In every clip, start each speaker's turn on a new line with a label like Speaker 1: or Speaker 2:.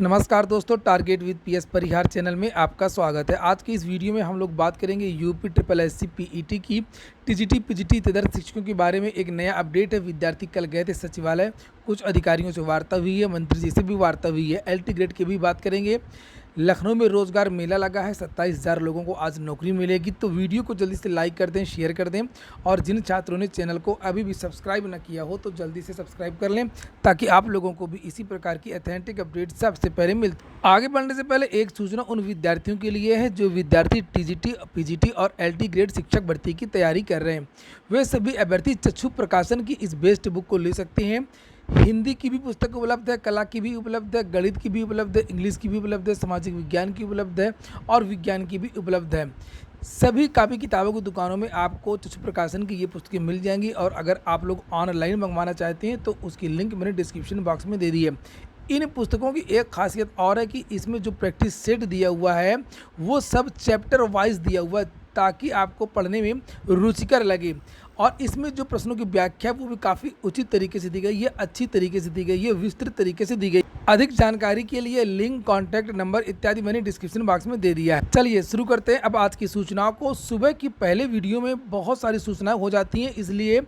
Speaker 1: नमस्कार दोस्तों, target with PS Parihar channel में आपका स्वागत है। आज की इस वीडियो में हम लोग बात करेंगे यूपी ट्रिपल एससी पीईटी की टीजीटी पीजीटी तदर्थ शिक्षकों के बारे में। एक नया अपडेट है। विद्यार्थी कल गए थे सचिवालय, कुछ अधिकारियों से वार्ता हुई है, मंत्री जी से भी वार्ता हुई है। एलटी ग्रेड की भी बात करेंगे। लखनऊ में रोजगार मेला लगा है, 27,000 लोगों को आज नौकरी मिलेगी। तो वीडियो को जल्दी से लाइक कर दें, शेयर कर दें, और जिन छात्रों ने चैनल को अभी भी सब्सक्राइब न किया हो तो जल्दी से सब्सक्राइब कर लें, ताकि आप लोगों को भी इसी प्रकार की ऑथेंटिक अपडेट सबसे पहले मिलती। आगे बढ़ने से पहले एक सूचना उन विद्यार्थियों के लिए है जो विद्यार्थी टीजीटी पीजीटी और एलटी ग्रेड शिक्षक भर्ती की तैयारी कर रहे हैं। वे सभी अभ्यर्थी चक्षु प्रकाशन की इस बेस्ट बुक को ले सकते हैं। हिंदी की भी पुस्तक उपलब्ध है, कला की भी उपलब्ध है, गणित की भी उपलब्ध है, इंग्लिश की भी उपलब्ध है, सामाजिक विज्ञान की उपलब्ध है और विज्ञान की भी उपलब्ध है। सभी कापी किताबों की दुकानों में आपको चक्षु प्रकाशन की ये पुस्तकें मिल जाएंगी। और अगर आप लोग ऑनलाइन मंगवाना चाहते हैं तो उसकी लिंक मैंने डिस्क्रिप्शन बॉक्स में दे दी है। इन पुस्तकों की एक खासियत और है कि इसमें जो प्रैक्टिस सेट दिया हुआ है वो सब चैप्टर वाइज दिया हुआ है, ताकि आपको पढ़ने में रुचिकर लगे। और इसमें जो प्रश्नों की व्याख्या वो भी काफ़ी उचित तरीके से दी गई है, अच्छी तरीके से दी गई है, विस्तृत तरीके से दी गई। अधिक जानकारी के लिए लिंक, कॉन्टैक्ट नंबर इत्यादि मैंने डिस्क्रिप्शन बॉक्स में दे दिया है। चलिए शुरू करते हैं अब आज की सूचनाओं को। सुबह की पहले वीडियो में बहुत सारी सूचनाएं हो जाती हैं, इसलिए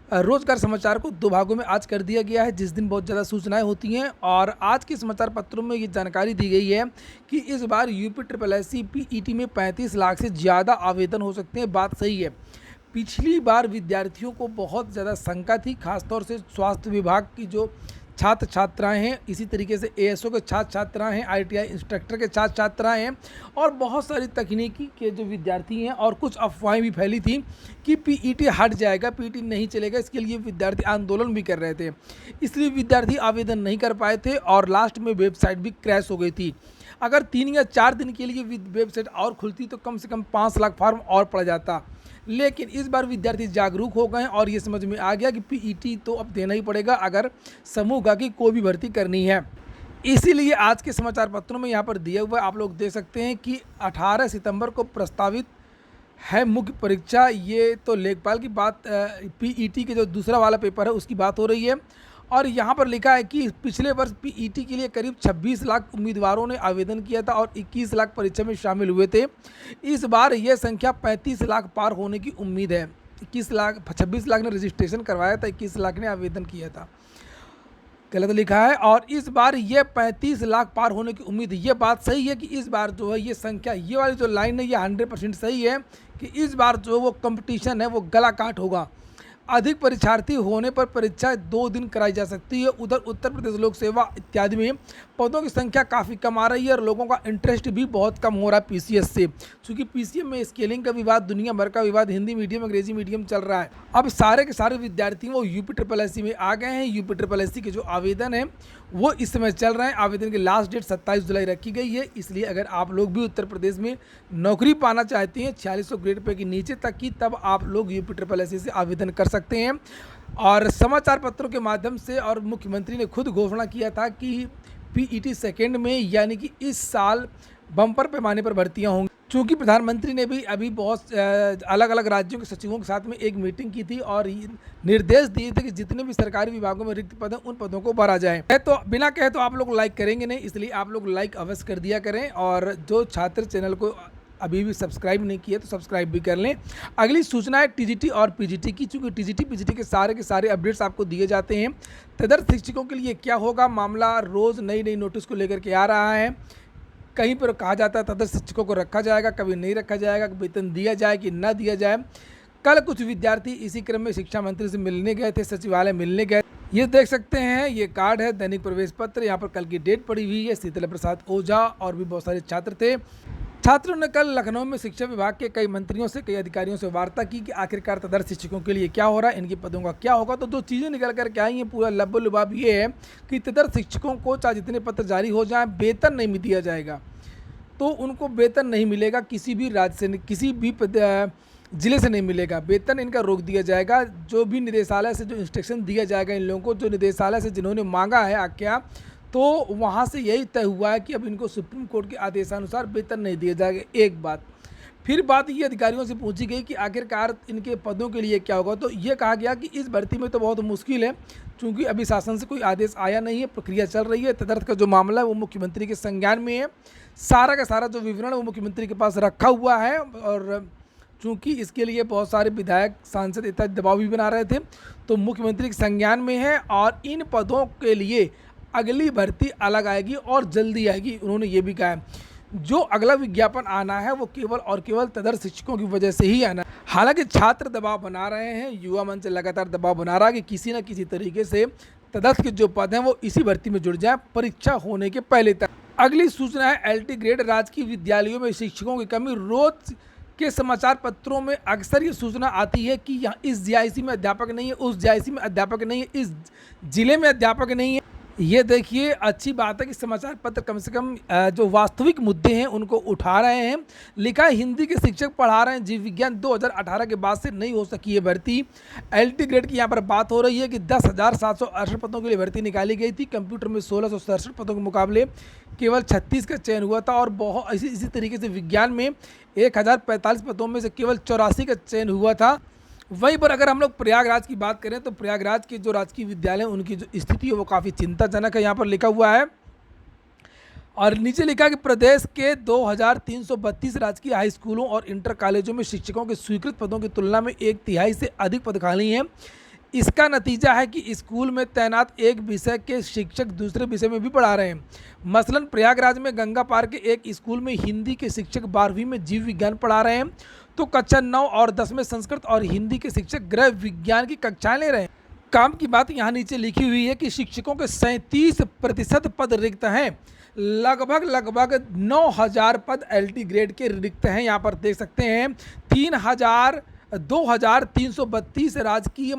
Speaker 1: रोजगार समाचार को दो भागों में आज कर दिया गया है, जिस दिन बहुत ज़्यादा सूचनाएं होती हैं। और आज के समाचार पत्रों में ये जानकारी दी गई है कि इस बार यूपी ट्रिपल एससी पीईटी में 35 लाख से ज़्यादा आवेदन हो सकते हैं। बात सही है। पिछली बार विद्यार्थियों को बहुत ज़्यादा शंका थी, खासतौर से स्वास्थ्य विभाग की जो छात्र छात्राएं हैं, इसी तरीके से एएसओ के छात्र छात्राएं हैं, आईटीआई इंस्ट्रक्टर के छात्र छात्राएं हैं, और बहुत सारी तकनीकी के जो विद्यार्थी हैं। और कुछ अफवाहें भी फैली थी कि पीईटी हट जाएगा, पीईटी नहीं चलेगा। इसके लिए विद्यार्थी आंदोलन भी कर रहे थे, इसलिए विद्यार्थी आवेदन नहीं कर पाए थे और लास्ट में वेबसाइट भी क्रैश हो गई थी। अगर 3 या 4 दिन के लिए वेबसाइट और खुलती तो कम से कम 5 लाख फॉर्म और पड़ जाता। लेकिन इस बार विद्यार्थी जागरूक हो गए हैं और ये समझ में आ गया कि पीईटी तो अब देना ही पड़ेगा अगर समूह गा की कोई भी भर्ती करनी है। इसीलिए आज के समाचार पत्रों में यहाँ पर दिया हुआ आप लोग देख सकते हैं कि 18 सितंबर को प्रस्तावित है मुख्य परीक्षा। ये तो लेखपाल की बात, पीईटी के जो दूसरा वाला पेपर है उसकी बात हो रही है। और यहाँ पर लिखा है कि पिछले वर्ष पीईटी के लिए करीब 26 लाख उम्मीदवारों ने आवेदन किया था और 21 लाख परीक्षा में शामिल हुए थे। इस बार यह संख्या 35 लाख पार होने की उम्मीद है। 26 लाख ने रजिस्ट्रेशन करवाया था, 21 लाख ने आवेदन किया था, गलत लिखा है। और इस बार ये 35 लाख पार होने की उम्मीद है। ये बात सही है कि इस बार जो है ये संख्या, ये वाली जो लाइन है ये 100% सही है कि इस बार जो वो कंपटीशन है वो गला काट होगा। अधिक परीक्षार्थी होने पर परीक्षा 2 दिन कराई जा सकती है। उधर उत्तर प्रदेश लोक सेवा इत्यादि में पदों की संख्या काफ़ी कम आ रही है और लोगों का इंटरेस्ट भी बहुत कम हो रहा है पीसीएस से, क्योंकि पीसीएम में स्केलिंग का विवाद, दुनिया भर का विवाद, हिंदी मीडियम अंग्रेजी मीडियम चल रहा है। अब सारे के सारे विद्यार्थी वो यूपी ट्रिपल एससी में आ गए हैं। यूपी ट्रिपल एससी के जो आवेदन है वो इस समय चल रहे हैं। आवेदन की लास्ट डेट 27 जुलाई रखी गई है। इसलिए अगर आप लोग भी उत्तर प्रदेश में नौकरी पाना चाहते हैं 4600 ग्रेड पे की नीचे तक की, तब आप लोग यूपी ट्रिपल एससी से आवेदन कर सकते हैं। और समाचार पत्रों के माध्यम से और मुख्यमंत्री ने खुद घोषणा किया था कि पीईटी सेकेंड में, यानी कि इस साल बम्पर पैमाने पर भर्तियां होंगी। चूँकि प्रधानमंत्री ने भी अभी बहुत अलग अलग राज्यों के सचिवों के साथ में एक मीटिंग की थी और निर्देश दिए थे कि जितने भी सरकारी विभागों में रिक्त पद हैं उन पदों को भरा जाए। तो बिना कहे तो आप लोग लाइक करेंगे नहीं, इसलिए आप लोग लाइक अवश्य कर दिया करें। और जो छात्र चैनल को अभी भी सब्सक्राइब नहीं किया तो सब्सक्राइब भी कर लें। अगली सूचना है टीजीटी और पीजीटी की। चूँकि टीजीटी पीजीटी के सारे अपडेट्स आपको दिए जाते हैं। तदर्थ शिक्षकों के लिए क्या होगा मामला, रोज़ नई नई नोटिस को लेकर के आ रहा है। कहीं पर कहा जाता है तदर्थ शिक्षकों को रखा जाएगा, कभी नहीं रखा जाएगा, वेतन दिया जाए कि ना दिया जाए। कल कुछ विद्यार्थी इसी क्रम में शिक्षा मंत्री से मिलने गए थे, सचिवालय मिलने गए। ये देख सकते हैं, ये कार्ड है, दैनिक प्रवेश पत्र, यहाँ पर कल की डेट पड़ी हुई है। शीतल प्रसाद ओझा और भी बहुत सारे छात्र थे। छात्रों ने कल लखनऊ में शिक्षा विभाग के कई मंत्रियों से, कई अधिकारियों से वार्ता की कि आखिरकार तदर्थ शिक्षकों के लिए क्या हो रहा है, इनके पदों का क्या होगा। तो 2 चीज़ें निकल कर के आई हैं। पूरा लब्बो लुबाब ये है कि तदर्थ शिक्षकों को चाहे जितने पत्र जारी हो जाएं, वेतन नहीं दिया जाएगा। तो उनको वेतन नहीं मिलेगा, किसी भी राज्य से, किसी भी ज़िले से नहीं मिलेगा। वेतन इनका रोक दिया जाएगा। जो भी निदेशालय से जो इंस्ट्रक्शन दिया जाएगा इन लोगों को, जो निदेशालय से जिन्होंने मांगा है आज्ञा, तो वहाँ से यही तय हुआ है कि अब इनको सुप्रीम कोर्ट के आदेशानुसार वेतन नहीं दिया जाएगा। एक बात। फिर बात ये अधिकारियों से पूछी गई कि आखिरकार इनके पदों के लिए क्या होगा, तो ये कहा गया कि इस भर्ती में तो बहुत मुश्किल है, क्योंकि अभी शासन से कोई आदेश आया नहीं है, प्रक्रिया चल रही है। तदर्थ का जो मामला है वो मुख्यमंत्री के संज्ञान में है, सारा का सारा जो विवरण वो मुख्यमंत्री के पास रखा हुआ है। और चूँकि इसके लिए बहुत सारे विधायक, सांसद इत्यादि दबाव भी बना रहे थे, तो मुख्यमंत्री के संज्ञान में है और इन पदों के लिए अगली भर्ती अलग आएगी और जल्दी आएगी। उन्होंने ये भी कहा है जो अगला विज्ञापन आना है वो केवल और केवल तदर्थ शिक्षकों की वजह से ही आना है। हालांकि छात्र दबाव बना रहे हैं, युवा मंच लगातार दबाव बना रहा है कि किसी न किसी तरीके से तदर्थ के जो पद हैं वो इसी भर्ती में जुड़ जाए परीक्षा होने के पहले तक। अगली सूचना है LT ग्रेड राजकीय विद्यालयों में शिक्षकों की कमी। रोज के समाचार पत्रों में अक्सर ये सूचना आती है कि यहाँ इस GIC में अध्यापक नहीं है, उस GIC में अध्यापक नहीं है, इस जिले में अध्यापक नहीं है। ये देखिए अच्छी बात है कि समाचार पत्र कम से कम जो वास्तविक मुद्दे हैं उनको उठा रहे हैं। लिखा है हिंदी के शिक्षक पढ़ा रहे हैं जीव विज्ञान, 2018 के बाद से नहीं हो सकी है भर्ती। LT ग्रेड की यहाँ पर बात हो रही है कि 10,768 पदों के लिए भर्ती निकाली गई थी। कंप्यूटर में 1667 पदों के मुकाबले केवल 36 का चयन हुआ था और बहुत इसी तरीके से विज्ञान में 1045 पदों में से केवल 84 का चयन हुआ था। वहीं पर अगर हम लोग प्रयागराज की बात करें तो प्रयागराज के जो राजकीय विद्यालय हैं उनकी जो स्थिति है वो काफ़ी चिंताजनक है। यहाँ पर लिखा हुआ है और नीचे लिखा है कि प्रदेश के 2332 राजकीय हाई स्कूलों और इंटर कॉलेजों में शिक्षकों के स्वीकृत पदों की तुलना में 1/3 से अधिक पद खाली हैं। इसका नतीजा है कि स्कूल में तैनात एक विषय के शिक्षक दूसरे विषय में भी पढ़ा रहे हैं। मसलन प्रयागराज में गंगा पार के एक स्कूल में हिंदी के शिक्षक 12वीं में जीव विज्ञान पढ़ा रहे हैं, तो कक्षा 9 और 10 में संस्कृत और हिंदी के शिक्षक गृह विज्ञान की कक्षाएं ले रहे हैं। काम की बात यहाँ नीचे लिखी हुई है कि शिक्षकों के 37% पद रिक्त हैं। लगभग 9,000 पद LT ग्रेड के रिक्त हैं। यहाँ पर देख सकते हैं 2,332 राजकीय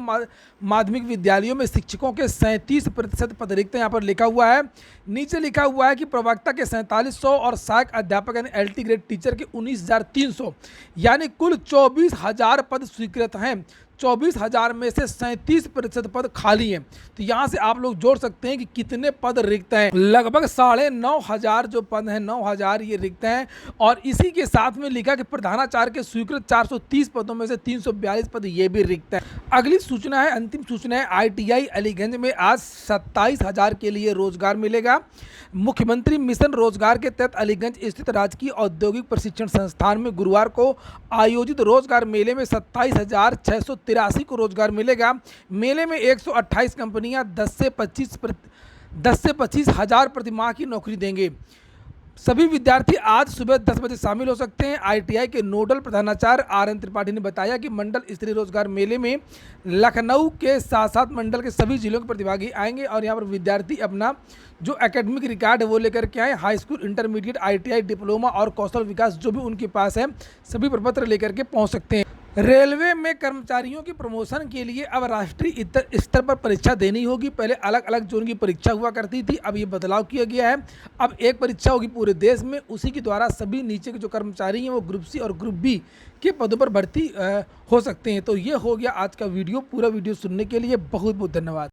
Speaker 1: माध्यमिक विद्यालयों में शिक्षकों के 37% पद रिक्त हैं। यहाँ पर लिखा हुआ है, नीचे लिखा हुआ है कि प्रवक्ता के 4700 और सहायक अध्यापक यानी LT ग्रेड टीचर के 19,300 यानी कुल 24,000 पद स्वीकृत हैं। 24,000 में से 37% पद खाली हैं। तो यहाँ से आप लोग जोड़ सकते हैं कि कितने पद रिक्त हैं। लगभग 9,500 जो पद हैं, 9,000 ये रिक्त हैं। और इसी के साथ में लिखा कि प्रधानाचार्य के स्वीकृत 430 पदों में से 342 पद ये भी रिक्त हैं। अगली सूचना है, अंतिम सूचना है, ITI अलीगंज में आज 27,000 के लिए रोजगार मिलेगा। मुख्यमंत्री मिशन रोजगार के तहत अलीगंज स्थित राजकीय औद्योगिक प्रशिक्षण संस्थान में गुरुवार को आयोजित रोजगार मेले में 27,683 को रोजगार मिलेगा। मेले में 128 कंपनियां 10 से 25 हज़ार प्रतिमाह की नौकरी देंगे। सभी विद्यार्थी आज सुबह 10 बजे शामिल हो सकते हैं। ITI के नोडल प्रधानाचार्य RN त्रिपाठी ने बताया कि मंडल स्तरीय रोजगार मेले में लखनऊ के साथ साथ मंडल के सभी जिलों के प्रतिभागी आएंगे और यहाँ पर विद्यार्थी अपना जो एकेडमिक रिकॉर्ड है वो लेकर के आए। High school, intermediate, ITI, diploma और कौशल विकास जो भी उनके पास है सभी प्रपत्र लेकर के पहुँच सकते हैं। रेलवे में कर्मचारियों की प्रमोशन के लिए अब राष्ट्रीय स्तर पर परीक्षा देनी होगी। पहले अलग अलग जोन की परीक्षा हुआ करती थी, अब ये बदलाव किया गया है। अब एक परीक्षा होगी पूरे देश में, उसी के द्वारा सभी नीचे के जो कर्मचारी हैं वो ग्रुप C और ग्रुप B के पदों पर भर्ती हो सकते हैं। तो ये हो गया आज का वीडियो। पूरा वीडियो सुनने के लिए बहुत बहुत धन्यवाद।